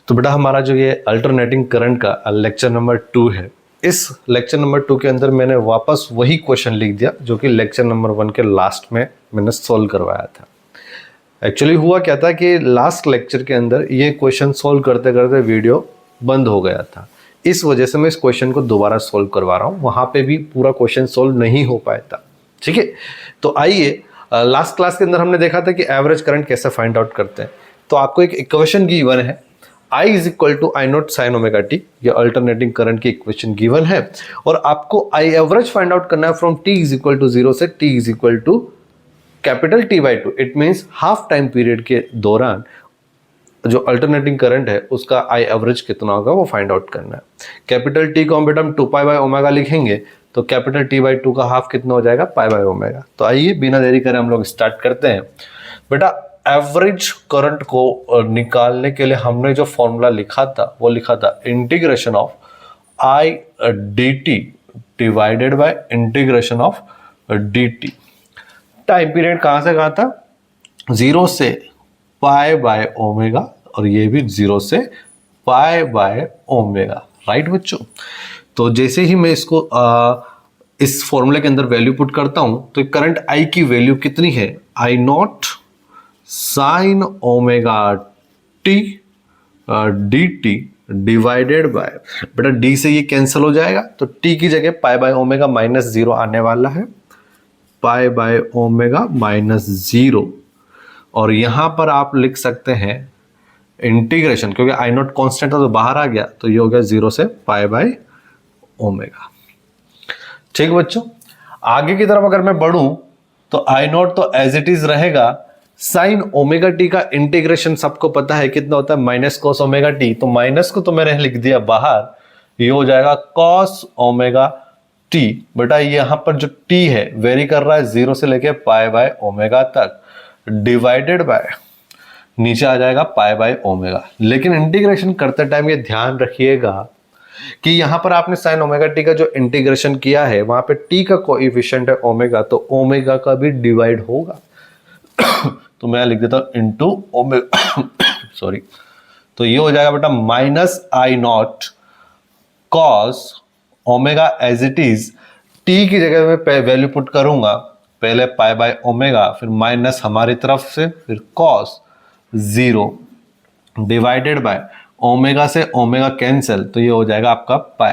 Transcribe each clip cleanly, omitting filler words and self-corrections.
तो बेटा हमारा जो ये अल्टरनेटिंग करंट का लेक्चर नंबर 2 है, इस लेक्चर नंबर 2 के अंदर मैंने वापस वही क्वेश्चन लिख दिया जो कि लेक्चर नंबर 1 के लास्ट में मैंने सॉल्व करवाया था। एक्चुअली हुआ क्या था कि लास्ट लेक्चर के अंदर ये क्वेश्चन सॉल्व करते करते वीडियो बंद हो गया था, इस वजह से मैं इस क्वेश्चन को दोबारा सॉल्व करवा रहा हूँ। वहाँ पे भी पूरा क्वेश्चन सॉल्व नहीं हो पाया था, ठीक है। तो आइए, लास्ट क्लास के अंदर हमने देखा था कि एवरेज करंट कैसे फाइंड आउट करते हैं। तो आपको एक इक्वेशन गिवन है, I is equal to I naught sine omega t, ये अल्टरनेटिंग करंट की इक्वेशन गिवन है, और आपको आई एवरेज फाइंड आउट करना है from t is equal to 0 से t is equal to capital T/2। It means half time period के दौरान जो अल्टरनेटिंग करंट है उसका आई एवरेज कितना होगा वो फाइंड आउट करना है। कैपिटल T को हम बेटा हम 2π/ω लिखेंगे, तो कैपिटल T/2 का हाफ कितना हो जाएगा, π/ω। तो आइए बिना देरी करे हम लोग स्टार्ट करते हैं। बेटा एवरेज करंट को निकालने के लिए हमने जो फॉर्मूला लिखा था वो लिखा था integration of I dt divided by integration of dt। Time period कहां से कहां था, 0 से π/ω, और ये भी 0 से π/ω, राइट बच्चों। तो जैसे ही मैं इसको इस फॉर्मूले के अंदर वैल्यू पुट करता हूं तो करंट I की वैल्यू कितनी है, I not sine omega t dt divided by, बेटा d से ये कैंसिल हो जाएगा तो t की जगह π/ω माइनस 0 आने वाला है, π/ω माइनस 0। और यहां पर आप लिख सकते हैं इंटीग्रेशन, क्योंकि आई नॉट कॉन्स्टेंट था तो बाहर आ गया, तो ये हो गया 0 से π/ω। ठीक बच्चों, आगे की तरफ अगर मैं बढ़ूं तो आई नॉट तो एज इट इज रहेगा, साइन ओमेगा टी का इंटीग्रेशन सबको पता है कितना होता है, माइनस कॉस ओमेगा टी। तो माइनस को तो मैंने लिख दिया बाहर, ये हो जाएगा कॉस ओमेगा टी। बेटा यहां पर जो टी है वेरी कर रहा है 0 से लेके π/ω तक, डिवाइडेड बाय नीचे आ जाएगा π/ω। लेकिन इंटीग्रेशन करते टाइम ये ध्यान रखिएगा कि यहां पर आपने साइन ओमेगा टी का जो इंटीग्रेशन किया है वहां पे टी का कोएफिशिएंट है ओमेगा, तो ओमेगा का भी डिवाइड होगा। तो मैं लिख देता हूं इनटू ओमेगा सॉरी। तो ये हो जाएगा बेटा minus I naught cos omega as it is, t की जगह मैं वैल्यू पुट करूंगा, पहले π/ω, फिर माइनस हमारी तरफ से, फिर कॉस 0 डिवाइडेड बाय ओमेगा से ओमेगा कैंसिल, तो ये हो जाएगा आपका पाई।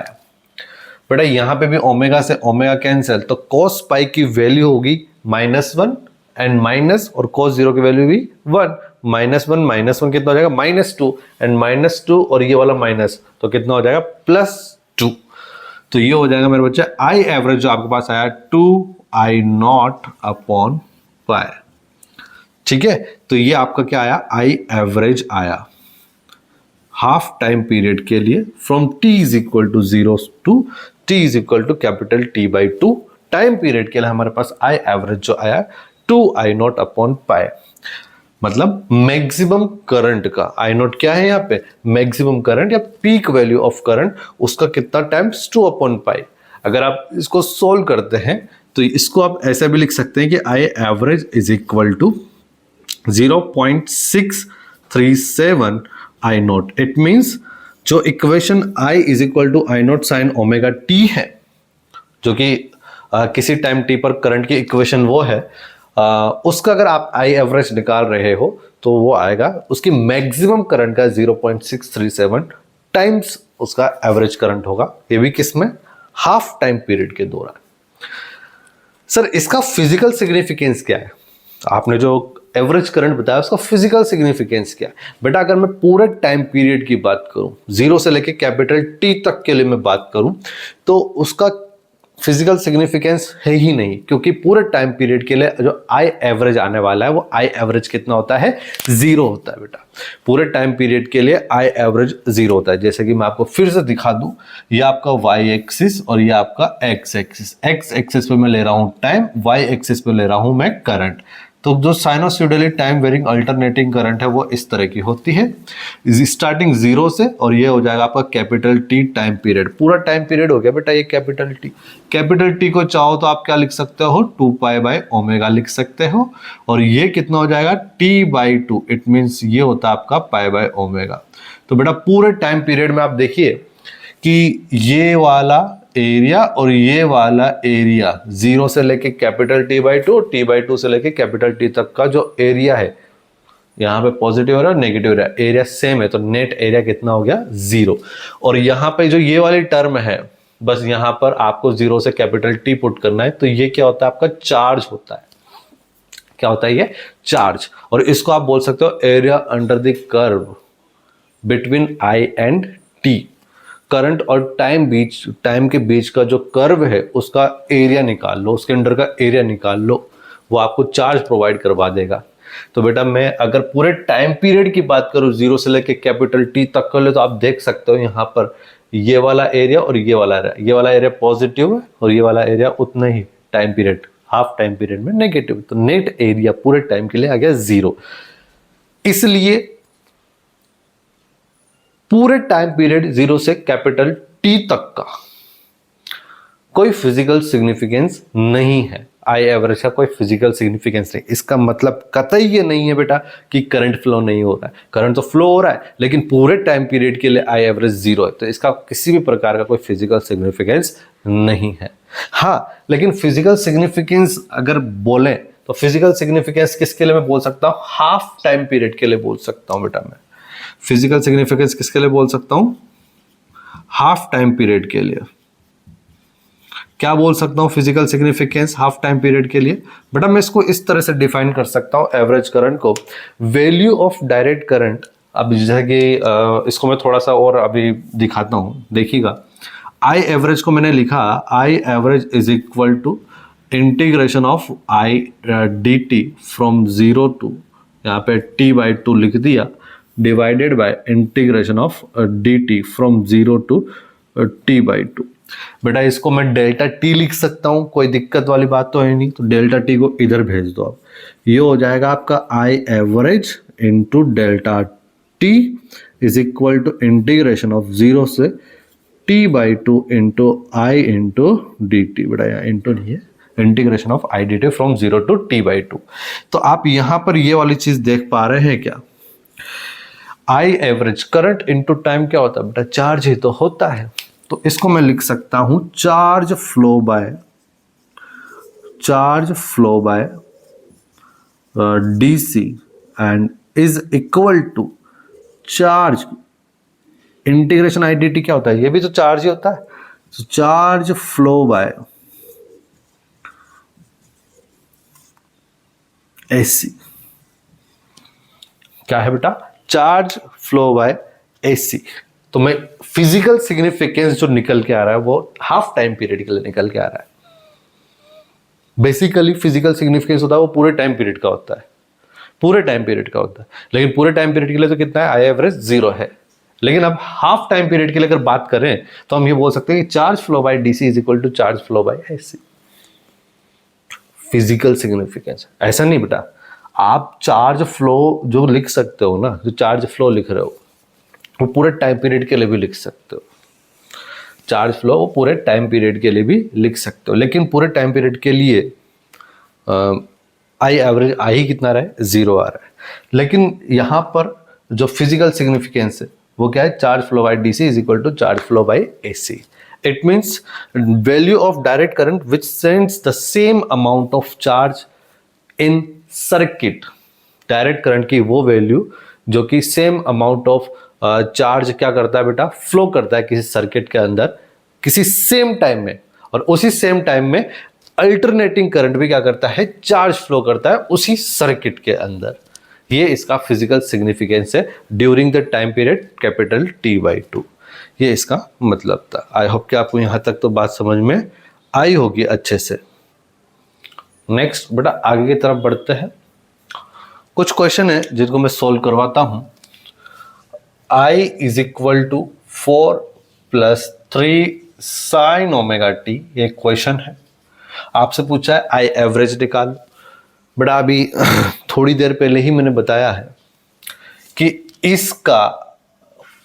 बेटा यहां पे भी ओमेगा से ओमेगा कैंसिल, तो cos पाई की वैल्यू होगी -1 एंड माइनस, और cos 0 की वैल्यू भी 1, -1 कितना हो जाएगा, -2 एंड -2 और ये वाला माइनस, तो कितना हो जाएगा +2। तो ये हो जाएगा मेरे बच्चे आई एवरेज जो आपके पास आया 2I0/π। ठीक है, तो ये आपका क्या आया, आई एवरेज आया हाफ टाइम पीरियड के लिए from t is equal to 0 to t is equal to capital T/2 time period के लिए हमारे पास आई एवरेज जो आया 2I0/π। मतलब मैक्सिमम करंट का आई नॉट क्या है यहाँ पे, मैक्सिमम करंट या पीक वैल्यू ऑफ करंट, उसका कितना टाइम्स 2/π। अगर आप इसको सोल्व करते हैं तो इसको आप ऐसा भी लिख सकते हैं कि I average is equal to 0.637 I naught. It means जो equation I is equal to I naught sine omega t है, जो कि किसी टाइम टी पर करंट की इक्वेशन वो है, उसका अगर आप आई एवरेज निकाल रहे हो तो वो आएगा उसकी मैक्सिमम करंट का 0.637 टाइम्स उसका एवरेज करंट होगा, ये भी किसमें, हाफ टाइम पीरियड के दौरान। सर इसका फिजिकल सिग्निफिकेंस क्या है, आपने जो एवरेज करंट बताया उसका फिजिकल सिग्निफिकेंस क्या है। बेटा अगर मैं पूरे टाइम पीरियड की बात करूं, 0 से लेके कैपिटल टी तक के लिए मैं बात करूं, तो उसका फिजिकल सिग्निफिकेंस है ही नहीं, क्योंकि पूरे टाइम पीरियड के लिए जो आई एवरेज आने वाला है वो आई एवरेज कितना होता है, 0 होता है। बेटा पूरे टाइम पीरियड के लिए आई एवरेज 0 होता है। जैसे कि मैं आपको फिर से दिखा दूं, ये आपका वाई एक्सिस और ये आपका एक्स एक्सिस। एक्स एक्सिस पे मैं ले रहा हूं टाइम, वाई एक्सिस पे ले रहा हूं मैं करंट। तो जो sinusoidally time varying alternating current है वो इस तरह की होती है, स्टार्टिंग 0 से, और ये हो जाएगा आपका कैपिटल टी टाइम पीरियड। पूरा टाइम पीरियड हो गया बेटा ये कैपिटल टी। कैपिटल टी को चाहो तो आप क्या लिख सकते हो, 2π/ω लिख सकते हो, और ये कितना हो जाएगा t/2, इट मीन्स ये होता है आपका π/ω। तो बेटा पूरे टाइम पीरियड में आप देखिए कि ये वाला एरिया और ये वाला एरिया 0 से लेके कैपिटल T/2, T/2 से लेके कैपिटल टी तक का जो एरिया है, यहाँ पे पॉजिटिव और नेगेटिव एरिया सेम है, तो नेट एरिया कितना हो गया 0। और यहाँ पे जो ये वाली टर्म है, बस यहाँ पर आपको 0 से कैपिटल टी पुट करना है, तो ये क्या होता है आपका चार्ज होता है। क्या होता है ये चार्ज, और इसको आप बोल सकते हो area under the curve between I and T. Current और टाइम के बीच का जो कर्व है उसका एरिया निकाल लो, उसके अंडर का एरिया निकाल लो, वो आपको चार्ज प्रोवाइड करवा देगा। तो बेटा मैं अगर पूरे टाइम पीरियड की बात करूं 0 से लेके कैपिटल टी तक कर ले, तो आप देख सकते हो यहाँ पर ये वाला एरिया और ये वाला एरिया पॉजिटिव है, और ये वाला एरिया उतना ही time period, half time period में नेगेटिव। तो नेट एरिया पूरे टाइम के लिए आ गया 0। इसलिए पूरे टाइम पीरियड 0 से कैपिटल टी तक का कोई फिजिकल सिग्निफिकेंस नहीं है। आई एवरेज का कोई फिजिकल सिग्निफिकेंस नहीं। इसका मतलब कतई ये नहीं है बेटा कि करंट फ्लो नहीं हो रहा है, करंट तो फ्लो हो रहा है, लेकिन पूरे टाइम पीरियड के लिए आई एवरेज 0 है, तो इसका किसी भी प्रकार का कोई फिजिकल सिग्निफिकेंस नहीं है। हाँ, लेकिन फिजिकल सिग्निफिकेंस अगर बोलें तो फिजिकल सिग्निफिकेंस किसके लिए मैं बोल सकता हूँ, हाफ टाइम पीरियड के लिए बोल सकता हूँ बेटा मैं। फिजिकल सिग्निफिकेंस किसके लिए बोल सकता हूं, हाफ टाइम पीरियड के लिए। क्या बोल सकता हूं physical significance half time period के लिए, बेटा मैं इसको इस तरह से डिफाइन कर सकता हूं एवरेज करंट को, वैल्यू ऑफ डायरेक्ट करंट। अब जैसे कि इसको मैं थोड़ा सा और अभी दिखाता हूं, देखिएगा। आई एवरेज को मैंने लिखा, I average is equal to integration of I d t from 0 to, यहाँ पे t/2 लिख दिया, divided by integration of d t from 0 to t/2। बेटा इसको मैं डेल्टा टी लिख सकता हूं, कोई दिक्कत वाली बात तो है नहीं, तो डेल्टा टी को इधर भेज दो आप। ये हो जाएगा आपका I average into delta t is equal to integration of 0 से t/2 into I into d t. बेटा यहाँ इंटू नहीं है, integration of I d t from 0 to t/2। तो आप यहां पर ये वाली चीज देख पा रहे हैं क्या, I average current into time क्या होता है बेटा, चार्ज ही तो होता है। तो इसको मैं लिख सकता हूं charge flow by DC and is equal to charge integration I d t. क्या होता है, ये भी तो चार्ज ही होता है। तो चार्ज फ्लो बाय एसी क्या है बेटा, चार्ज फ्लो बाय एसी। तो मैं फिजिकल सिग्निफिकेंस जो निकल के आ रहा है वो हाफ टाइम पीरियड के लिए निकल के आ रहा है। बेसिकली फिजिकल सिग्निफिकेंस होता है वो पूरे टाइम पीरियड का होता है, पूरे टाइम पीरियड का होता है, लेकिन पूरे टाइम पीरियड के लिए तो कितना है, आई एवरेज 0 है। लेकिन अब हाफ टाइम पीरियड के लिए अगर बात करें तो हम ये बोल सकते हैं कि charge flow by DC is equal to charge flow by AC. Physical significance ऐसा नहीं बेटा, आप चार्ज फ्लो जो लिख सकते हो ना, जो चार्ज फ्लो लिख रहे हो वो पूरे टाइम पीरियड के लिए भी लिख सकते हो। चार्ज फ्लो वो पूरे टाइम पीरियड के लिए भी लिख सकते हो, लेकिन पूरे टाइम पीरियड के लिए आई एवरेज आई कितना रहा है, 0 आ रहा है। लेकिन यहाँ पर जो फिजिकल सिग्निफिकेंस है वो क्या है, charge flow by DC is equal to charge flow by AC. It means value of direct current which sends the same amount of charge in circuit. Direct current की वो वैल्यू जो कि same amount of charge क्या करता है बेटा, flow करता है किसी सर्किट के अंदर किसी सेम टाइम में, और उसी सेम टाइम में अल्टरनेटिंग करंट भी क्या करता है, चार्ज फ्लो करता है उसी सर्किट के अंदर। ये इसका फिजिकल सिग्निफिकेंस है during the time period capital T/2। ये इसका मतलब था। आई होप कि आपको यहां तक तो बात समझ में आई होगी अच्छे से। नेक्स्ट बेटा आगे की तरफ बढ़ते हैं। कुछ क्वेश्चन है जिनको मैं सोल्व करवाता हूं। I is equal to 4 + 3 sin ω t, ये क्वेश्चन है। आपसे पूछा है आई एवरेज निकालो। बड़ा अभी थोड़ी देर पहले ही मैंने बताया है कि इसका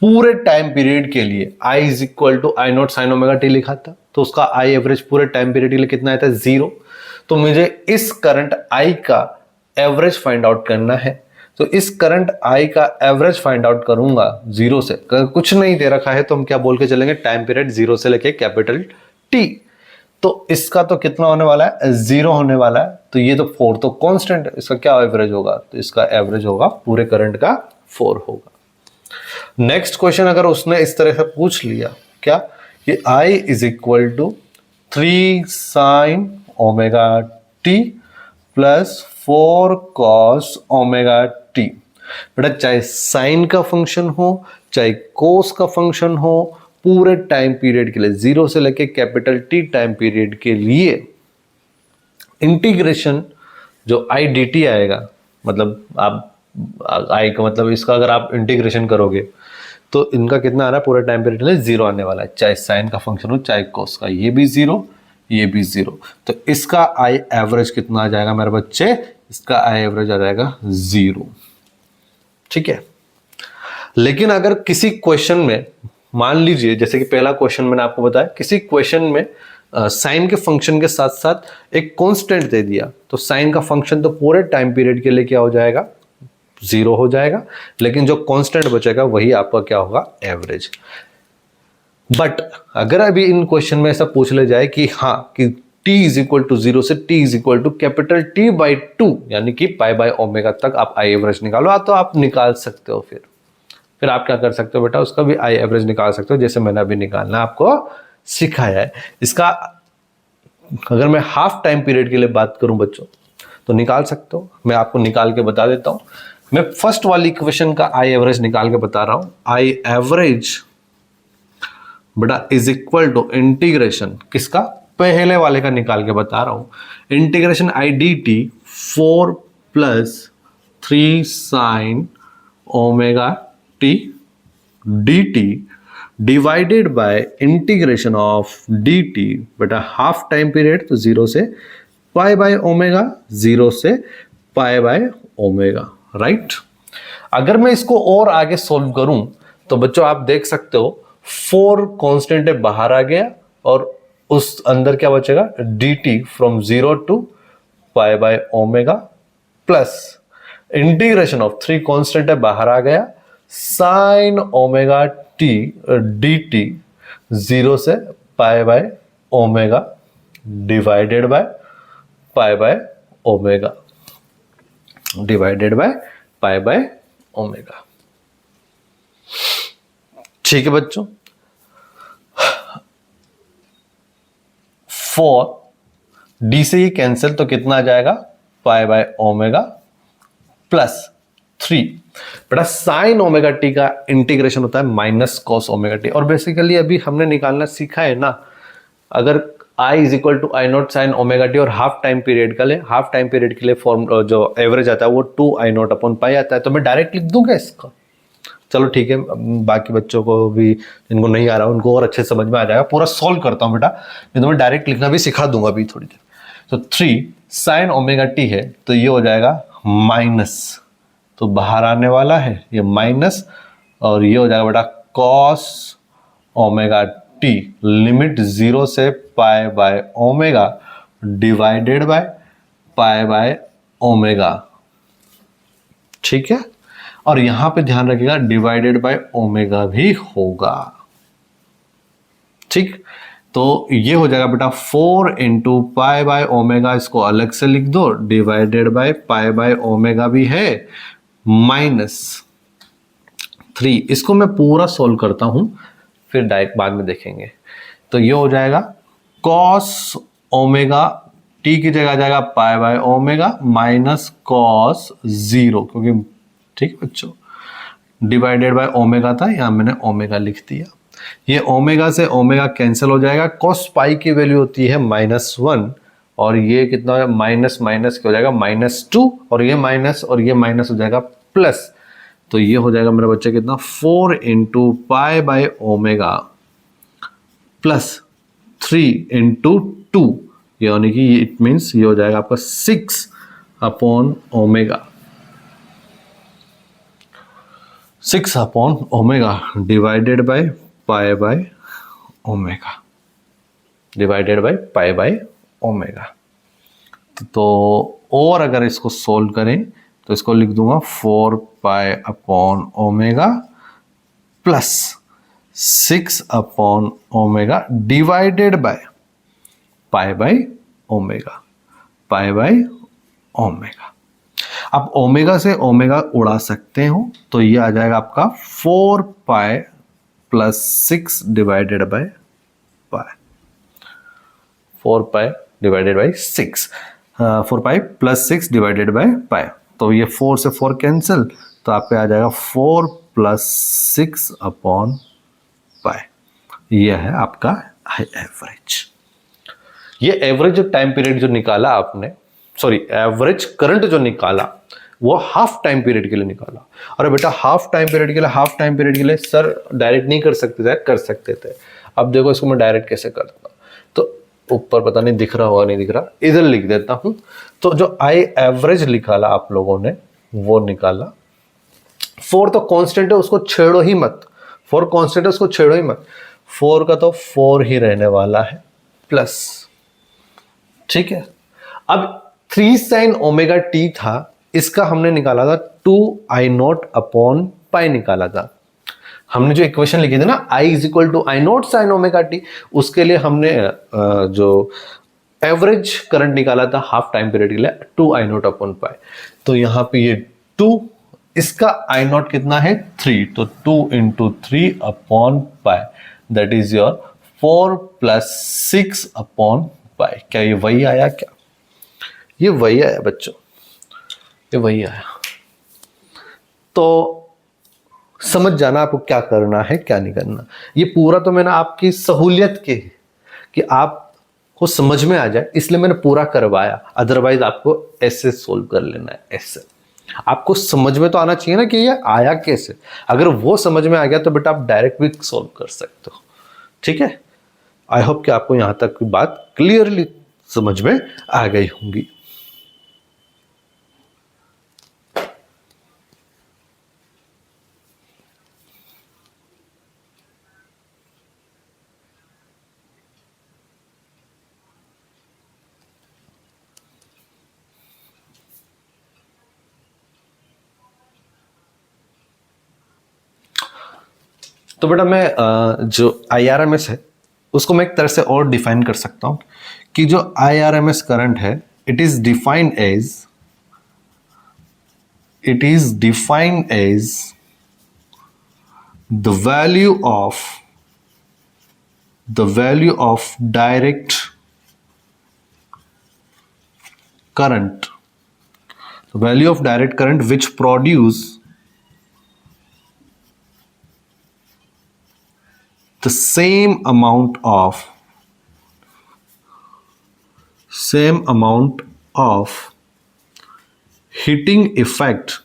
पूरे टाइम पीरियड के लिए I is equal to I naught sine omega t लिखा था, तो उसका आई एवरेज पूरे टाइम पीरियड के लिए कितना आया था, 0। तो मुझे इस करंट I का एवरेज फाइंड आउट करना है। तो इस करंट I का एवरेज फाइंड आउट करूंगा 0 से, कुछ नहीं दे रखा है तो हम क्या बोल के चलेंगे, टाइम पीरियड 0 से लेके कैपिटल T। तो इसका तो कितना होने वाला है, 0 होने वाला है। तो ये तो 4 तो कांस्टेंट है, इसका क्या एवरेज होगा, तो इसका एवरेज होगा पूरे करंट का 4 होगा। नेक्स्ट क्वेश्चन अगर उसने इस तरह से पूछ लिया क्या, कि I is equal to 3 sine omega t plus 4 cos omega t. बेटा चाहे साइन का फंक्शन हो चाहे कोस का फंक्शन हो, पूरे टाइम पीरियड के लिए 0 से लेके कैपिटल T टाइम पीरियड के लिए इंटीग्रेशन जो I dt आएगा, मतलब आप I का मतलब इसका अगर आप इंटीग्रेशन करोगे तो इनका कितना आ रहा है, पूरे टाइम पीरियड के लिए 0 आने वाला है, चाहे साइन का फंक्शन हो चाहे कोस का, ये भी 0 ये भी 0। तो इसका I एवरेज कितना आ जाएगा मेरे बच्चे, इसका I एवरेज आ जाएगा 0। ठीक है। लेकिन अगर किसी क्वेश्चन में मान लीजिए, जैसे कि पहला क्वेश्चन मैंने आपको बताया, किसी क्वेश्चन में साइन के फंक्शन के साथ साथ एक कांस्टेंट दे दिया, तो साइन का फंक्शन तो पूरे टाइम पीरियड के लिए क्या हो जाएगा, 0 हो जाएगा, लेकिन जो कांस्टेंट बचेगा वही आपका क्या होगा, एवरेज। बट अगर अभी इन क्वेश्चन में ऐसा पूछ ले जाए कि हाँ कि t इज इक्वल टू 0 से t is equal to capital T by 2 यानी कि पाई बाई ओमेगा तक आप I एवरेज निकालो, तो आप निकाल सकते हो। फिर आप क्या कर सकते हो बेटा, उसका भी I एवरेज निकाल सकते हो, जैसे मैंने अभी निकालना आपको सिखाया है। इसका अगर मैं हाफ टाइम पीरियड के लिए बात करूं बच्चों तो निकाल सकते हो, मैं आपको निकाल के बता देता हूं। मैं फर्स्ट वाली इक्वेशन का I एवरेज निकाल के बता रहा हूं। I एवरेज बेटा इज इक्वल टू इंटीग्रेशन किसका, पहले वाले का निकाल के बता रहा हूं, integration I dt 4 plus 3 sine omega t dt divided by integration of dt बेटा हाफ टाइम पीरियड, तो 0 से पाई बाय ओमेगा, 0 से पाई बाय ओमेगा, राइट। अगर मैं इसको और आगे सॉल्व करूं तो बच्चों आप देख सकते हो 4 कांस्टेंट बाहर आ गया और उस अंदर क्या बचेगा, dt from 0 to pi by omega plus integration of 3 constant बाहर आ गया, साइन ओमेगा टी dt 0 से pi by omega divided by pi by omega, divided by pi by omega. ठीक है बच्चों, 4 डी से ये कैंसिल तो कितना आ जाएगा, पाई बाय ओमेगा प्लस 3 बेटा साइन ओमेगा टी का इंटीग्रेशन होता है माइनस कॉस ओमेगा टी। और बेसिकली अभी हमने निकालना सीखा है ना, अगर I is equal to I naught sine omega t और हाफ टाइम पीरियड के लिए, हाफ टाइम पीरियड के लिए फॉर्म जो एवरेज आता है वो 2 आई नॉट अपॉन पाई आता है, तो मैं डायरेक्ट लिख दूंगा इसका। चलो ठीक है, बाकी बच्चों को भी जिनको नहीं आ रहा उनको और अच्छे समझ में आ जाएगा, पूरा सॉल्व करता हूं बेटा, मैं तुम्हें डायरेक्ट लिखना भी सिखा दूंगा अभी थोड़ी देर। तो 3 साइन ओमेगा टी है तो ये हो जाएगा माइनस, तो बाहर आने वाला है ये माइनस, और ये हो जाएगा बेटा कॉस ओमेगा टी लिमिट 0 से pi by omega divided by pi by omega. ठीक है, और यहां पे ध्यान रखिएगा डिवाइडेड बाय ओमेगा भी होगा। ठीक, तो ये हो जाएगा बेटा 4 इंटू पाई बाय ओमेगा, इसको अलग से लिख दो, divided by pi by omega भी है, माइनस 3। इसको मैं पूरा सोल्व करता हूं फिर डायरेक्ट बाद में देखेंगे। तो ये हो जाएगा कॉस ओमेगा टी की जगह आ जाएगा पाई बाय ओमेगा माइनस कॉस 0, क्योंकि ठीक है बच्चों डिवाइडेड बाय ओमेगा था, यहां मैंने ओमेगा लिख दिया। ये ओमेगा से ओमेगा कैंसिल हो जाएगा, कॉस पाई की वैल्यू होती है -1 और ये कितना है माइनस माइनस क्या हो जाएगा -2, और ये माइनस हो जाएगा प्लस। तो ये हो जाएगा मेरा बच्चा कितना 4 into pi by omega plus 3 into 2, यानी कि इट मीन्स ये हो जाएगा आपका 6 upon omega, 6 upon omega divided by pi by omega, divided by pi by omega. तो और अगर इसको सोल्व करें तो इसको लिख दूंगा 4 pi upon omega plus 6 upon omega divided by pi by omega, pi by omega. आप ओमेगा से ओमेगा उड़ा सकते हो तो ये आ जाएगा आपका 4 pi plus 6 divided by pi, 4 pi divided by 6, 4 pi plus 6 divided by पाई। तो ये 4 से 4 कैंसिल, तो आप पे आ जाएगा 4 प्लस 6 अपॉन पाई। ये है आपका एवरेज। ये एवरेज जो टाइम पीरियड जो निकाला आपने, सॉरी एवरेज करंट जो निकाला वो हाफ टाइम पीरियड के लिए निकाला। अरे बेटा हाफ टाइम पीरियड के लिए, हाफ टाइम पीरियड के लिए सर डायरेक्ट नहीं कर सकते थे, कर सकते थे। अब देखो इसको मैं डायरेक्ट कैसे करता, तो ऊपर पता नहीं दिख रहा होगा, नहीं दिख रहा, इधर लिख देता हूं। तो जो आई एवरेज निकाला आप लोगों ने वो निकाला, 4 तो कांस्टेंट है उसको छेड़ो ही मत, 4 कांस्टेंट है उसको छेड़ो ही मत, 4 का तो 4 ही रहने वाला है प्लस, ठीक है। अब 3 साइन ओमेगा टी था, इसका हमने निकाला था 2 आई नॉट अपॉन पाई निकाला था। हमने जो इक्वेशन लिखी थी ना I is equal to I naught sine omega t, उसके लिए हमने जो एवरेज करंट निकाला था हाफ टाइम पीरियड के लिए 2 आई नॉट अपॉन पाई। तो यहां पे ये 2, इसका आई नॉट कितना है 3, तो 2 into 3 upon pi, that is your 4 plus 6 upon pi. क्या ये वही आया? क्या ये वही आया बच्चों? ये वही आया। तो समझ जाना आपको क्या करना है क्या नहीं करना। ये पूरा तो मैंने आपकी सहूलियत के कि आपको समझ में आ जाए इसलिए मैंने पूरा करवाया, अदरवाइज आपको ऐसे सोल्व कर लेना है। ऐसे आपको समझ में तो आना चाहिए ना कि ये आया कैसे। अगर वो समझ में आ गया तो बेटा आप डायरेक्ट भी सोल्व कर सकते हो, ठीक है। आई होप कि आपको यहां तक की बात क्लियरली समझ में आ गई होंगी। तो बेटा मैं जो IRMS है उसको मैं एक तरह से और डिफाइन कर सकता हूं कि जो IRMS करंट है it is defined as the value of direct current, the value of direct current which produce the same amount of heating effect,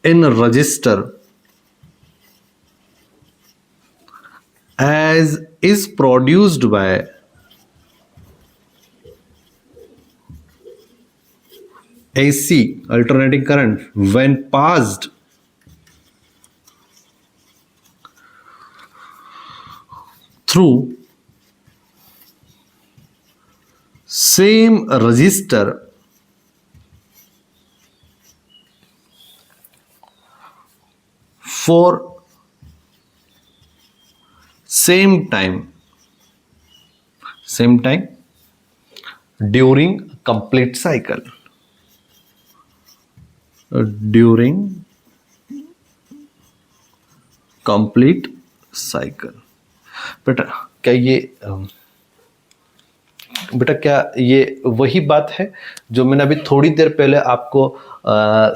in a resistor as is produced by AC alternating current when passed through same resistor for same time during complete cycle, बेटा क्या ये वही बात है जो मैंने अभी थोड़ी देर पहले आपको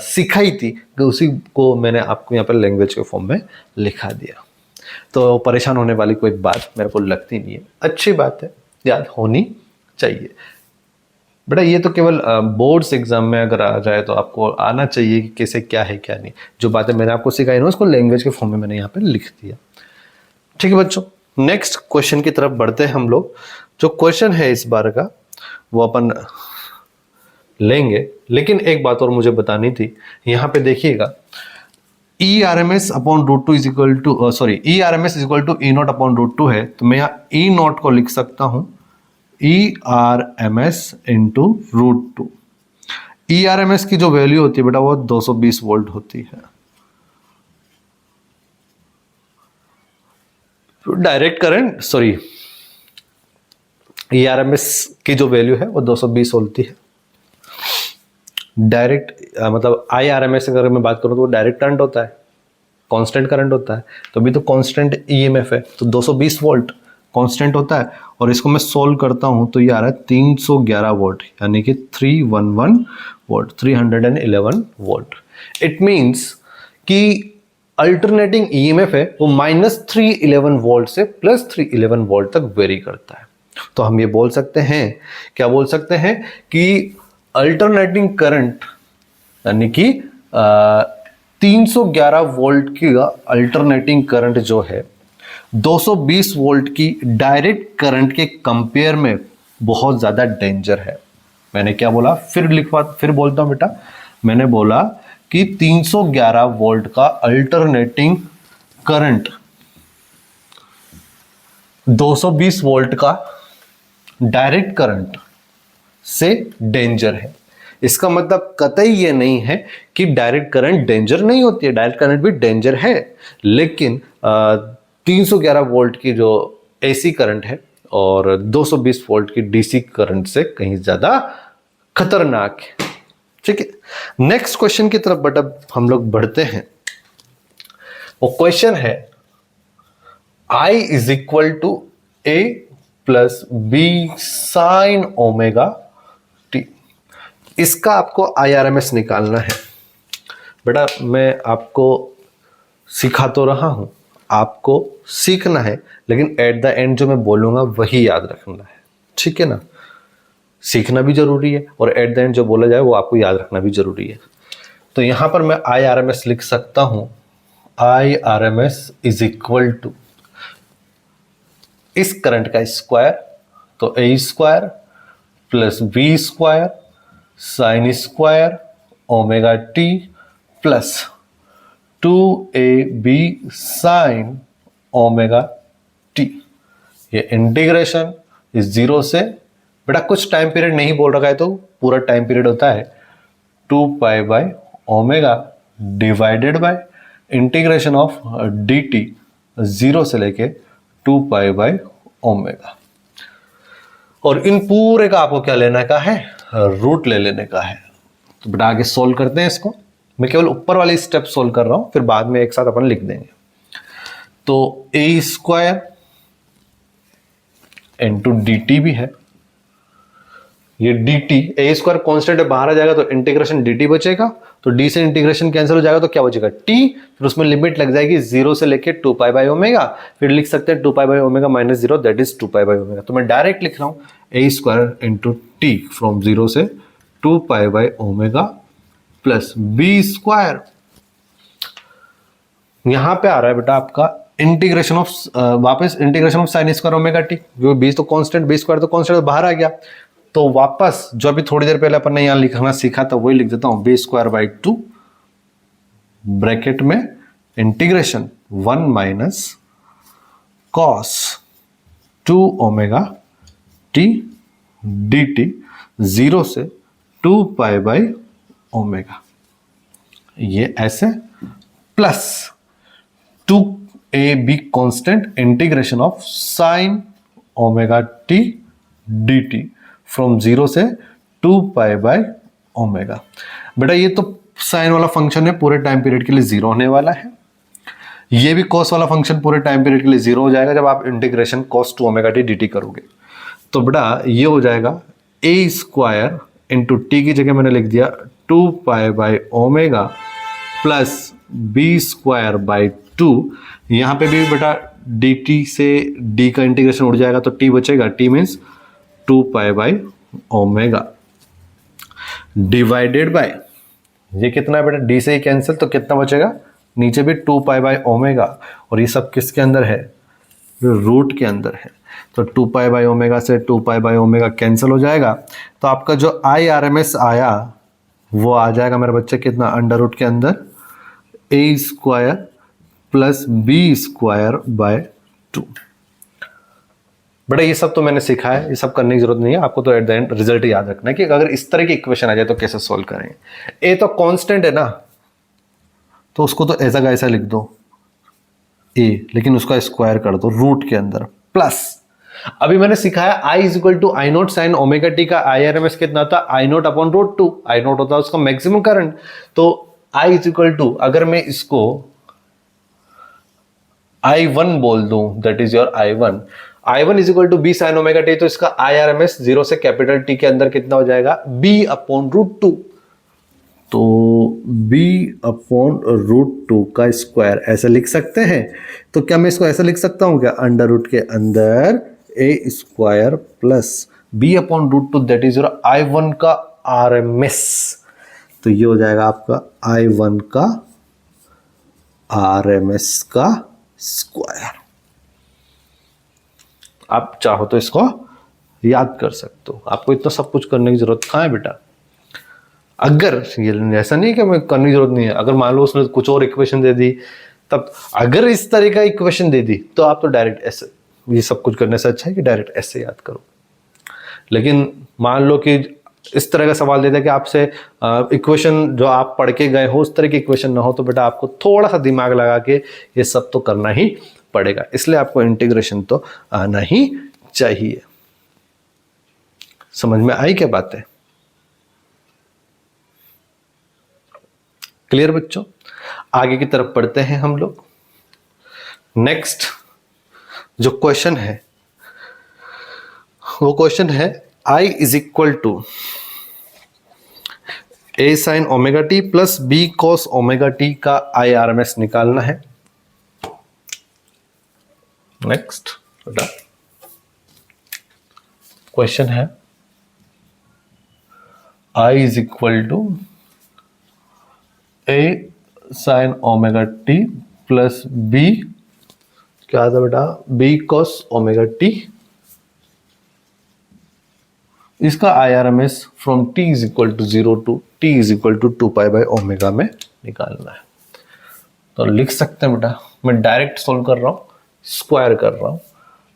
सिखाई थी कि उसी को मैंने आपको यहाँ पर लैंग्वेज के फॉर्म में लिखा दिया। तो परेशान होने वाली कोई बात मेरे को लगती नहीं है, अच्छी बात है, याद होनी चाहिए। बेटा ये तो केवल बोर्ड्स एग्जाम में अगर आ जाए तो आपको आना चाहिए कि कैसे क्या है क्या नहीं। जो बातें मैंने आपको सिखाई ना उसको लैंग्वेज के फॉर्म में मैंने यहाँ पे लिख दिया, ठीक है बच्चों। नेक्स्ट क्वेश्चन की तरफ बढ़ते हैं हम लोग। जो क्वेश्चन है इस बार का वो अपन लेंगे, लेकिन एक बात और मुझे बतानी थी। यहाँ पे देखिएगा E R M S upon root two is equal to E R M S is equal to E naught upon root two है, तो मैं यहाँ ई नॉट को लिख सकता हूं E R M S into root two. E R M S की जो वैल्यू होती है बेटा वो 220 वोल्ट होती है। Direct current E R M S की जो वैल्यू है वो 220 होती है। डायरेक्ट मतलब आई आर एम एस अगर मैं बात करूं तो वो डायरेक्ट करंट होता है, कांस्टेंट करंट होता है। तो अभी तो कांस्टेंट ईएमएफ है, तो 220 वोल्ट कांस्टेंट होता है। और इसको मैं सोल्व करता हूं तो ये आ रहा है 311 वोल्ट, यानी कि 311 वोल्ट, 311 वोल्ट। इट मींस कि अल्टरनेटिंग ईएमएफ है वो -311 वोल्ट से +311 वोल्ट तक वेरी करता है। तो हम ये बोल सकते हैं, क्या बोल सकते हैं कि अल्टरनेटिंग करंट यानी कि 311 वोल्ट की अल्टरनेटिंग करंट जो है 220 वोल्ट की डायरेक्ट करंट के कंपेयर में बहुत ज्यादा डेंजर है। मैंने क्या बोला, फिर बोलता हूं बेटा। मैंने बोला कि 311 वोल्ट का अल्टरनेटिंग करंट 220 वोल्ट का डायरेक्ट करंट से डेंजर है। इसका मतलब कतई ये नहीं है कि डायरेक्ट करंट डेंजर नहीं होती है, डायरेक्ट करंट भी डेंजर है, लेकिन 311 वोल्ट की जो एसी करंट है और 220 वोल्ट की डीसी करंट से कहीं ज्यादा खतरनाक है। ठीक है, नेक्स्ट क्वेश्चन की तरफ बेटा हम लोग बढ़ते हैं। वो क्वेश्चन है I is equal to A plus b sine omega t. इसका आपको IRMS निकालना है। बेटा मैं आपको सिखा तो रहा हूं, आपको सीखना है, लेकिन एट द एंड जो मैं बोलूंगा वही याद रखना है। ठीक है ना, सीखना भी जरूरी है और एट द एंड जो बोला जाए वो आपको याद रखना भी जरूरी है। तो यहां पर मैं IRMS लिख सकता हूं, IRMS इज इक्वल टू इस करंट का स्क्वायर, तो a square plus b square sine square omega t plus 2AB sine omega t. ये इंटीग्रेशन इस 0 से, बेटा कुछ टाइम पीरियड नहीं बोल रखा है तो पूरा टाइम पीरियड होता है 2 pi by omega divided by integration of dt 0 से लेके 2 पाई बाय ओमेगा। और इन पूरे का आपको क्या लेने का है, रूट ले लेने का है। तो बेटा आगे सोल्व करते हैं इसको। मैं केवल ऊपर वाली स्टेप सोल्व कर रहा हूं, फिर बाद में एक साथ अपन लिख देंगे। तो ए स्क्वायर इंटू dt भी है, ये dt ए स्क्वायर कॉन्स्टेंट है, बाहर आ जाएगा तो इंटीग्रेशन dt बचेगा, तो d से इंटीग्रेशन कैंसिल हो जाएगा तो क्या बचेगा t, फिर उसमें लिमिट लग जाएगी 0 से लेके 2 पाई बाय ओमेगा, फिर लिख सकते हैं 2 pi by omega minus 0 that is 2 pi by omega. तो मैं डायरेक्ट लिख रहा हूं a square into t from 0 से 2 pi by omega plus b square, यहां पे आ रहा है बेटा आपका इंटीग्रेशन ऑफ वापस integration of sine square omega t, जो बी तो कांस्टेंट, बी स्क्वायर तो कांस्टेंट, बाहर आ गया। तो वापस जो अभी थोड़ी देर पहले अपन ने यहां लिखना सीखा था वही लिख देता हूं, बी स्क्वायर बाई 2 ब्रैकेट में integration 1 minus cos 2 omega T D T 0 से 2 पाई बाई ओमेगा, ये ऐसे plus 2AB constant integration of sign omega T D t from 0 से 2 पाई बाय ओमेगा। बेटा ये तो साइन वाला फंक्शन है, पूरे टाइम पीरियड के लिए 0 होने वाला है। ये भी कॉस वाला फंक्शन पूरे टाइम पीरियड के लिए 0 हो जाएगा जब आप integration cos 2 omega T D T करोगे। तो बेटा ये हो जाएगा ए स्क्वायर इंटू टी की जगह मैंने लिख दिया 2 pi by omega plus b square by 2। यहां पे भी बेटा डी टी से डी का इंटीग्रेशन उड़ जाएगा तो टी बचेगा, t means 2 pi by omega divided by, ये कितना है बेटा डी से ही कैंसिल, तो कितना बचेगा नीचे भी 2 पाई बाई ओमेगा, और ये सब किसके अंदर है जो रूट के अंदर है। तो 2 पाई बाई ओमेगा से 2 पाई बाई ओमेगा कैंसिल हो जाएगा, तो आपका जो IRMS आया वो आ जाएगा मेरे बच्चे कितना, अंडर रूट के अंदर a square plus b square by 2। बेटा ये सब तो मैंने सीखा है, ये सब करने की जरूरत नहीं है आपको, तो एट द एंड रिजल्ट याद रखना है कि अगर इस तरह की इक्वेशन आ जाए तो कैसे सॉल्व करेंगे। ए तो कांस्टेंट है ना, तो उसको तो ऐसा का ऐसा लिख दो ए, लेकिन उसका स्क्वायर कर दो रूट के अंदर, प्लस अभी मैंने सिखाया I is equal to I naught sine omega t का IRMS कितना था, I naught upon root 2। I naught होता है उसका मैक्सिमम करंट, तो I इज इक्वल टू, अगर मैं इसको I1 बोल दूं, that is your I1 is equal to b sine omega t, तो इसका IRMS 0 से कैपिटल T के अंदर कितना हो जाएगा, b अपॉन रूट 2। तो b अपॉन रूट 2 का स्क्वायर ऐसे लिख सकते हैं। तो क्या मैं इसको ऐसे लिख सकता हूं क्या, अंडर रूट के अंदर a square plus b upon root 2, that is your I1 का RMS। तो ये हो जाएगा आपका I1 का RMS का स्क्वायर। आप चाहो तो इसको याद कर सकते हो, आपको इतना सब कुछ करने की जरूरत कहाँ है बेटा। अगर ये ऐसा नहीं कि मैं करने की जरूरत नहीं है, अगर मान लो उसने कुछ और इक्वेशन दे दी, तब अगर इस तरह का इक्वेशन दे दी तो आप तो डायरेक्ट ऐसे, ये सब कुछ करने से अच्छा है कि डायरेक्ट ऐसे याद करो। लेकिन मान लो कि इस तरह का सवाल दे दे कि आपसे इक्वेशन जो आप पढ़ के गए हो उस तरह की इक्वेशन ना हो, तो बेटा आपको थोड़ा सा दिमाग लगा के ये सब तो करना ही पड़ेगा। इसलिए आपको इंटीग्रेशन तो आना ही चाहिए। समझ में आई क्या बात है? क्लियर बच्चों? आगे की तरफ पढ़ते हैं हम लोग। नेक्स्ट जो क्वेश्चन है वो क्वेश्चन है I is equal to a sine omega t plus b cos omega t का IRMS निकालना है। नेक्स्ट क्वेश्चन है I is equal to a sine omega t plus b, क्या था बेटा, b कॉस ओमेगा टी, इसका IRMS from t is equal to 0 to t is equal to 2 pi by omega में निकालना है। तो लिख सकते हैं बेटा, मैं डायरेक्ट सोल्व कर रहा हूं, स्क्वायर कर रहा हूं।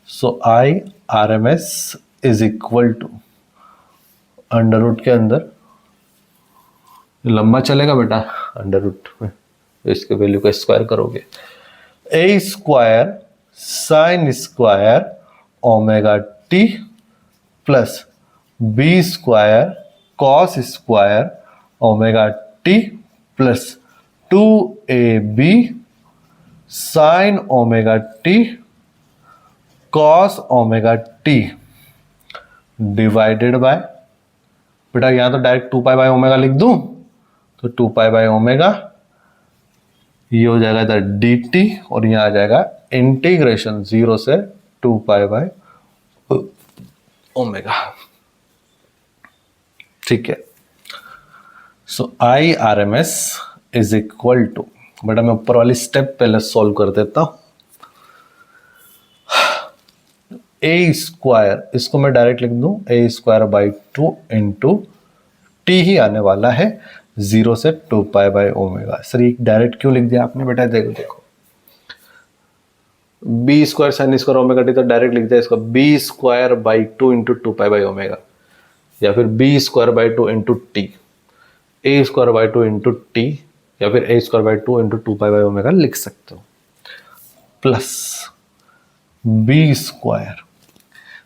So IRMS is equal to under root के अंदर, लंबा चलेगा बेटा अंडर रूट में, इसके वैल्यू का स्क्वायर करोगे, a square sine square omega t plus b square cos square omega t plus 2ab sine omega t cos omega t divided by, बेटा यहां तो डायरेक्ट 2 पाई बाय ओमेगा लिख दूं, तो 2 पाई बाय ओमेगा, ये हो जाएगा इधर dt, और यहां आ जाएगा इंटीग्रेशन 0 से 2 पाई बाय ओमेगा। ठीक है। सो IRMS इज इक्वल टू, बेटा मैं ऊपर वाली स्टेप पहले सॉल्व कर देता हूं। a स्क्वायर, इसको मैं डायरेक्ट लिख दूं a square by 2 into t ही आने वाला है 0 से 2 पाई बाई ओमेगा। सर ये डायरेक्ट क्यों लिख दिया आपने बेटा, देखो b square sine square omega t, तो डायरेक्ट लिख दिया इसको b square by 2 into 2 pi by omega, या फिर b square by 2 into t, a square by 2 into t, या फिर a square by 2 into 2 pi by omega लिख सकते हो, प्लस बी स्क्वायर।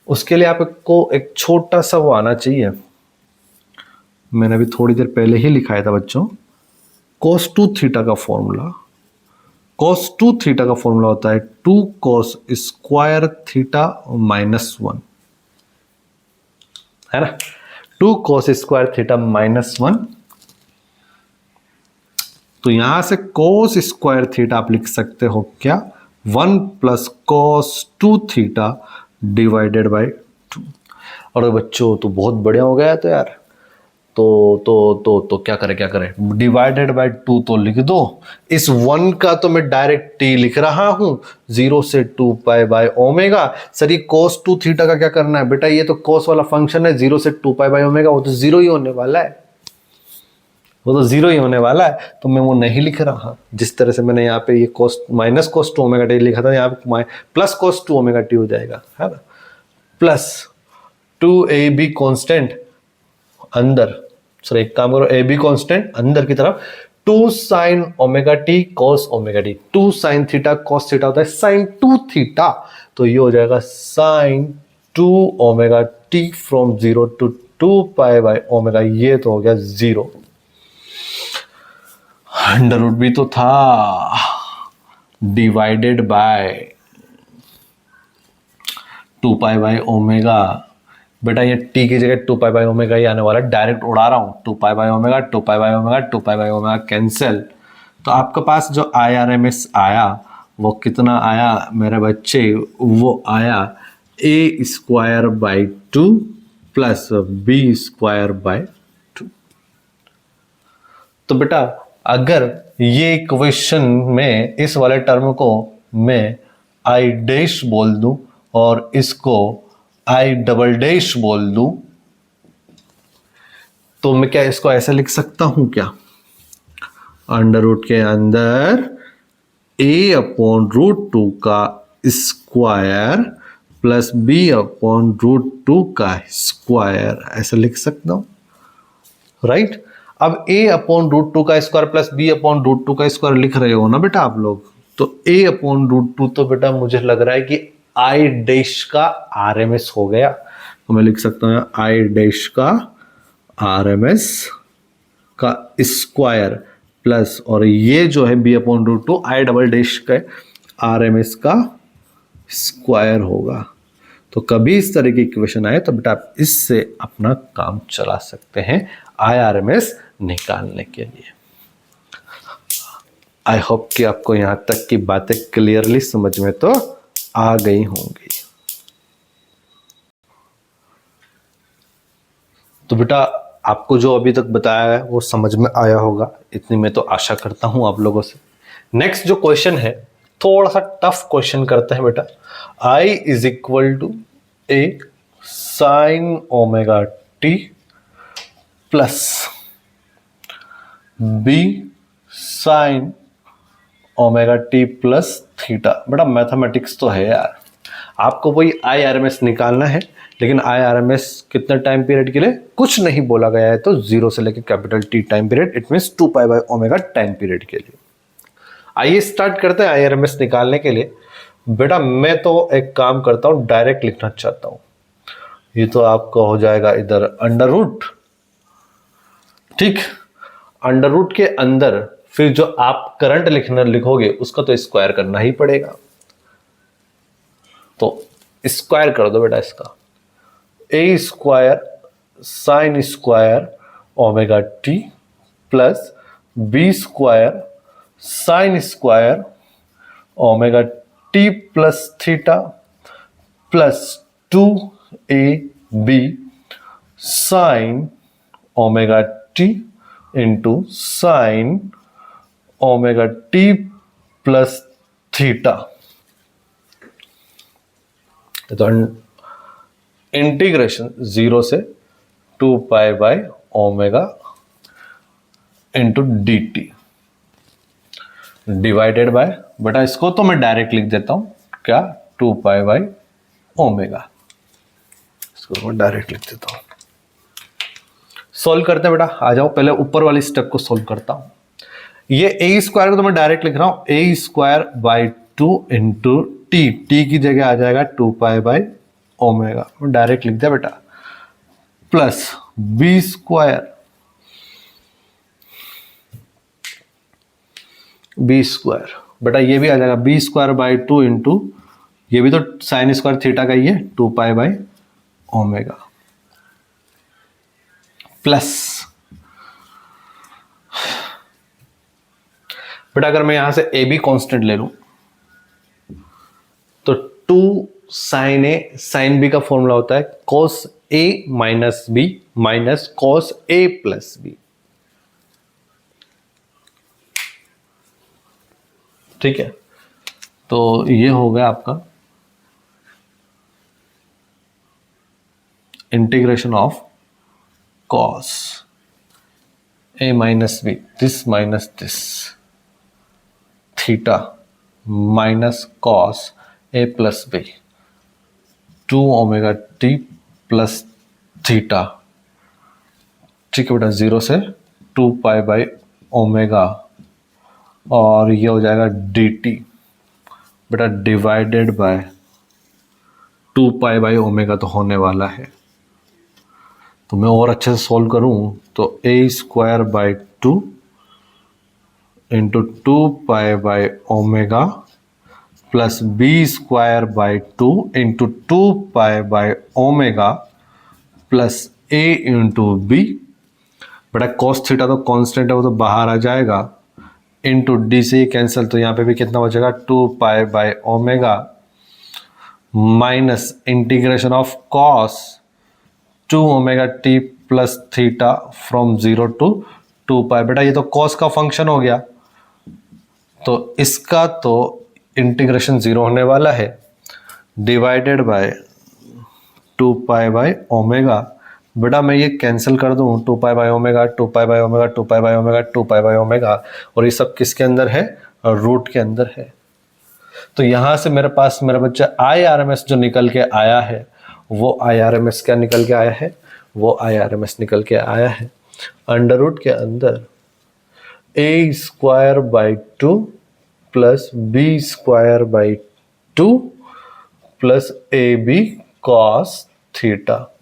उसके लिए आपको एक छोटा सा वो आना चाहिए, मैंने अभी थोड़ी देर पहले ही लिखाया था बच्चों, cos 2 थीटा का फॉर्मूला। cos 2 थीटा का फॉर्मूला होता है 2 cos स्क्वायर थीटा -1, है ना, 2 cos स्क्वायर थीटा -1। तो यहां से cos स्क्वायर थीटा आप लिख सकते हो क्या, 1 plus cos 2 theta divided by 2। और बच्चों तो बहुत बढ़िया हो गया तो यार, तो क्या करें, डिवाइडेड बाय 2 तो लिख दो। इस 1 का तो मैं डायरेक्ट t लिख रहा हूं, 0 से 2 पाई बाय ओमेगा। सर ये cos 2 थीटा का क्या करना है बेटा, ये तो cos वाला फंक्शन है, 0 से 2 पाई बाय ओमेगा, वो तो 0 ही होने वाला है, वो तो 0 ही होने वाला है, तो मैं वो नहीं लिख रहा। जिस तरह से मैंने यहाँ पे ये माइनस cos 2 ओमेगा टी लिखा था, यहाँ पे प्लस cos 2 ओमेगा टी हो जाएगा, है ना, प्लस 2ab कांस्टेंट अंदर, सर एक काम करो, ए बी कॉन्स्टेंट अंदर की तरफ, 2 sine omega t cos omega t, 2 sine theta cos theta होता है साइन 2 थीटा, तो ये हो जाएगा sine 2 omega t from 0 to 2 pi by omega, ये तो हो गया 0। अंडर रूट भी तो था, divided by 2 pi by omega, बेटा ये t की जगह 2 पाई बाय ओमेगा ही आने वाला है, डायरेक्ट उड़ा रहा हूं, 2 pi by omega 2 pi by omega 2 pi by omega cancel, तो आपके पास जो IRMS आया वो कितना आया मेरे बच्चे, वो आया a square by 2 plus b square by 2। तो बेटा अगर ये इक्वेशन में इस वाले टर्म को मैं i डैश बोल दूं और इसको आई डबल डैश बोल दूं, तो मैं क्या इसको ऐसे लिख सकता हूं क्या, अंडर रूट के अंदर a अपॉन रूट 2 का square plus b upon root 2 का स्क्वायर, ऐसे लिख सकता हूं, राइट। अब a अपॉन रूट 2 का square plus b upon root 2 का स्क्वायर लिख रहे हो ना बेटा आप लोग, तो a अपॉन रूट 2 तो बेटा मुझे लग रहा है कि आई डैश का RMS हो गया, तो मैं लिख सकता हूं आई डैश का RMS का स्क्वायर प्लस, और ये जो है b upon root 2 I double dash का RMS का स्क्वायर होगा। तो कभी इस तरह की इक्वेशन आए तो बेटा आप इससे अपना काम चला सकते हैं IRMS निकालने के लिए। आई होप कि आपको यहां तक की बातें क्लियरली समझ में तो आ गई होंगी। तो बेटा आपको जो अभी तक बताया है वो समझ में आया होगा, इतनी मैं तो आशा करता हूं आप लोगों से। नेक्स्ट जो क्वेश्चन है थोड़ा सा टफ क्वेश्चन करते हैं बेटा। I is equal to a sine omega t plus b sine omega t plus theta. बेटा मैथमेटिक्स तो है यार, आपको वही IRMS निकालना है, लेकिन IRMS कितने टाइम पीरियड के लिए कुछ नहीं बोला गया है, तो 0 से लेकर capital T time period, it means 2 pi by omega time period के लिए। आइए स्टार्ट करते हैं IRMS निकालने के लिए। बेटा मैं तो एक काम करता हूं, डायरेक्ट लिखना चाहता हूं, ये तो आपका हो जाएगा इधर अंडर रूट, ठीक, अंडर रूट के अंदर फिर जो आप करंट लिखोगे उसका तो स्क्वायर करना ही पड़ेगा, तो स्क्वायर कर दो बेटा इसका, a square sine square omega t plus b square sine square omega t plus theta plus 2ab sine omega t into sine omega t plus theta. तो इंटीग्रेशन 0 से 2 pi by omega into d t divided by, बेटा इसको तो मैं direct लिख देता हूं क्या, 2 पाई बाय ओमेगा, इसको मैं डायरेक्ट लिख देता हूं। सॉल्व करते हैं बेटा, आ जाओ पहले ऊपर वाली स्टेप को सॉल्व करता हूं। ये ए स्क्वायर को तो मैं डायरेक्ट लिख रहा हूं, a square by 2 into t, t की जगह आ जाएगा 2 पाई बाय ओमेगा, डायरेक्ट लिख दिया बेटा, प्लस बी स्क्वायर बेटा ये भी आ जाएगा बी स्क्वायर बाई 2 इंटू, ये भी तो साइन स्क्वायर थीटा का ही है, 2 पाई बाय ओमेगा, प्लस बेटा अगर मैं यहां से ए बी कॉन्स्टेंट ले लूं तो 2 साइन ए साइन बी का फॉर्मूला होता है cos a minus b minus cos a plus b. ठीक है, तो ये हो गया आपका integration of cos a minus b, this minus this, theta minus cos a plus b, 2 omega t plus theta. ठीक है बेटा, 0 से 2 पाई बाई ओमेगा, और ये हो जाएगा डी टी बेटा divided by 2 pi by omega तो होने वाला है। तो मैं और अच्छे से सॉल्व करूं तो a square by 2 into 2 pi by omega plus b square by 2 into 2 pi by omega plus a into b. बेटा कॉस थीटा तो कांस्टेंट है, वो तो बाहर आ जाएगा, इंटू डी से कैंसिल, तो यहाँ पे भी कितना बचेगा 2 pi by omega minus integration of cos 2 omega t plus theta from 0 to 2 pi. बेटा ये तो कॉस का फंक्शन हो गया, तो इसका तो इंटीग्रेशन 0 होने वाला है, divided by 2 pi by omega. बेटा मैं ये कैंसिल कर दूं, 2 pi by omega, 2 pi by omega, 2 pi by omega, 2 pi by omega, और ये सब किसके अंदर है, रूट के अंदर है। तो यहां से मेरे पास मेरा बच्चा आई आर एम एस जो निकल के आया है, वो आई आर एम एस क्या निकल के आया है, वो आई आर एम एस निकल के आया है अंडर रूट के अंदर a square by 2 plus b square by 2 plus a b cos theta.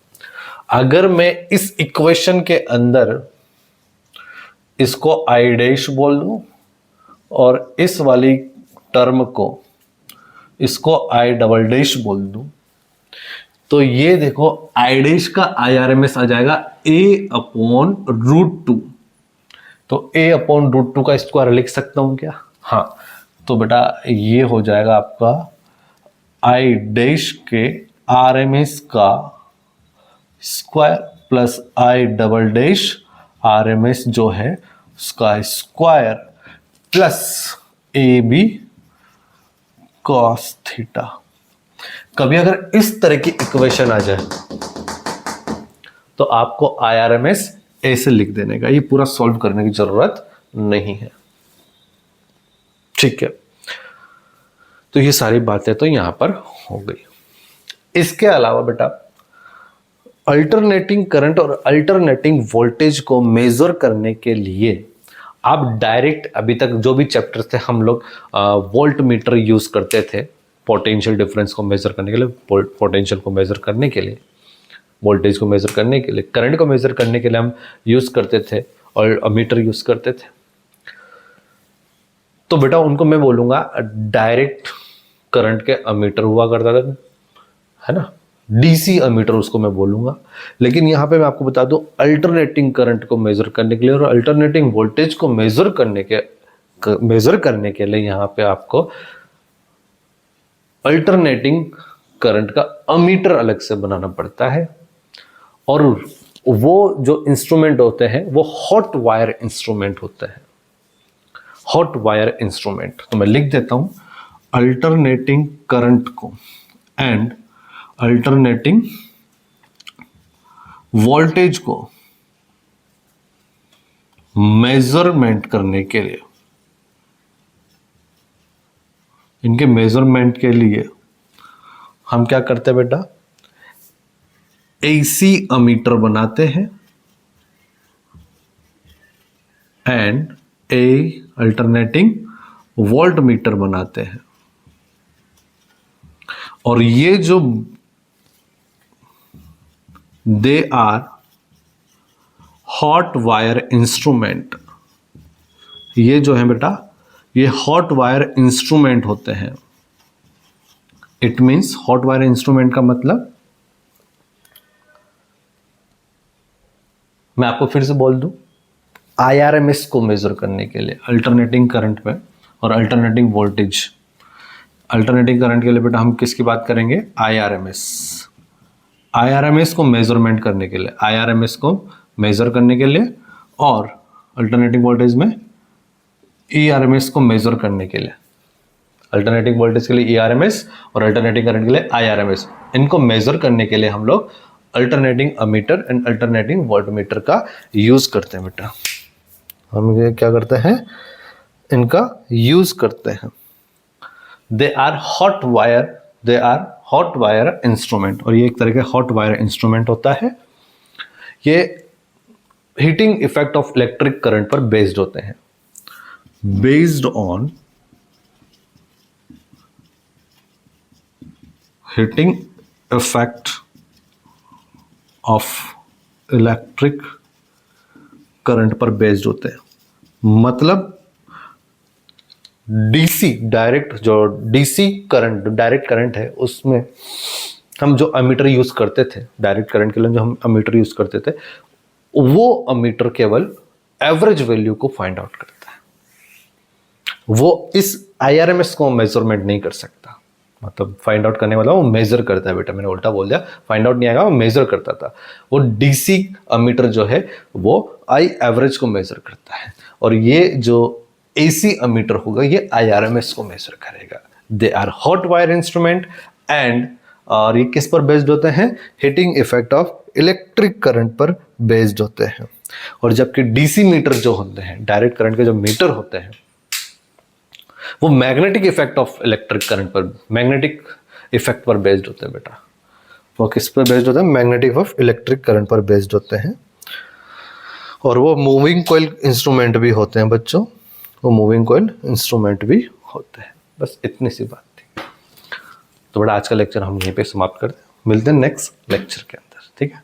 अगर मैं इस इक्वेशन के अंदर इसको आई डैश बोल दूं और इस वाली टर्म को इसको आई डबल डैश बोल दूं, तो ये देखो आई डैश का आई आर एम एस आ जाएगा ए अपॉन रूट 2। तो ए अपॉन रूट 2 का स्क्वायर लिख सकता हूं क्या? हाँ, तो बेटा ये हो जाएगा आपका आई डैश के आर एम एस का square plus I double dash R M S जो है उसका square plus a b cos theta. कभी अगर इस तरह की इक्वेशन आ जाए तो आपको आई आर एम एस ऐसे लिख देने का, ये पूरा सॉल्व करने की जरूरत नहीं है। ठीक है, तो ये सारी बातें तो यहां पर हो गई। इसके अलावा बेटा अल्टरनेटिंग करंट और अल्टरनेटिंग वोल्टेज को मेजर करने के लिए आप डायरेक्ट, अभी तक जो भी चैप्टर थे हम लोग वोल्ट मीटर यूज करते थे पोटेंशियल डिफरेंस को मेजर करने के लिए, पोटेंशियल को मेजर करने के लिए, वोल्टेज को मेजर करने के लिए, करंट को मेजर करने के लिए हम यूज करते थे और अमीटर यूज करते थे। तो बेटा उनको मैं बोलूंगा डायरेक्ट करंट के अमीटर हुआ करता था, है ना, डीसी अमीटर उसको मैं बोलूंगा। लेकिन यहां पे मैं आपको बता दूं अल्टरनेटिंग करंट को मेजर करने के लिए और अल्टरनेटिंग वोल्टेज को मेजर करने के लिए यहां पे आपको अल्टरनेटिंग करंट का अमीटर अलग से बनाना पड़ता है। और वो जो इंस्ट्रूमेंट होते हैं वो हॉट वायर इंस्ट्रूमेंट होते हैं, हॉट वायर इंस्ट्रूमेंट। तो मैं लिख देता हूं अल्टरनेटिंग करंट को एंड अल्टरनेटिंग वोल्टेज को मेजरमेंट करने के लिए, इनके मेजरमेंट के लिए हम क्या करते हैं बेटा, एसी अमीटर बनाते हैं and a alternating voltmeter बनाते हैं। और ये जो they are hot wire instrument, ये जो है बेटा ये हॉट वायर इंस्ट्रूमेंट होते हैं। It means hot wire instrument का मतलब, मैं आपको फिर से बोल दूं, आईआरएमएस को मेजर करने के लिए अल्टरनेटिंग करंट में और अल्टरनेटिंग वोल्टेज, अल्टरनेटिंग करंट के लिए बेटा हम किसकी बात करेंगे, आईआरएमएस। IRMS को मेजरमेंट करने के लिए, IRMS को मेजर करने के लिए, और अल्टरनेटिंग वोल्टेज में ERMS को मेजर करने के लिए, अल्टरनेटिंग वोल्टेज के लिए ERMS और अल्टरनेटिंग करंट के लिए IRMS, इनको मेजर करने के लिए हम लोग alternating ammeter and alternating voltmeter का यूज करते हैं बेटा। हम ये क्या करते हैं, इनका यूज करते हैं। They are hot wire instrument, और ये एक तरह का हॉट वायर इंस्ट्रूमेंट होता है। ये heating effect of electric current पर बेस्ड होते हैं, based on heating effect of electric current पर बेस्ड होते हैं। मतलब डीसी डायरेक्ट, जो डीसी करंट डायरेक्ट करंट है, उसमें हम जो अमीटर यूज करते थे डायरेक्ट करंट के लिए, जो हम अमीटर यूज करते थे, वो अमीटर केवल एवरेज वैल्यू को फाइंड आउट करता है, वो इस IRMS को मेजरमेंट नहीं कर सकता। मतलब फाइंड आउट करने वाला वो मेजर करता है बेटा, मैंने उल्टा बोल दिया, फाइंड आउट नहीं आएगा, वो मेजर करता था। वो डीसी अमीटर जो है वो आई एवरेज को मेजर करता है, और ये जो AC अमीटर होगा ये IRMS को मेजर करेगा। They are hot wire instrument and, और ये किस पर बेस्ड होते हैं, heating effect of electric current पर बेस्ड होते हैं। और जबकि DC मीटर जो होते हैं, डायरेक्ट करंट के जो मीटर होते हैं, वो magnetic effect of electric current पर, मैग्नेटिक इफेक्ट पर बेस्ड होते हैं बेटा। वो किस पर बेस्ड होते हैं, मैग्नेटिक ऑफ इलेक्ट्रिक करंट पर बेस्ड होते हैं। और वो मूविंग कॉइल इंस्ट्रूमेंट भी होते हैं बच्चों, वो मूविंग कॉइल इंस्ट्रूमेंट भी होते हैं। बस इतनी सी बात थी। तो बेटा आज का लेक्चर हम यहीं पे समाप्त करते हैं, मिलते हैं नेक्स्ट लेक्चर के अंदर, ठीक है।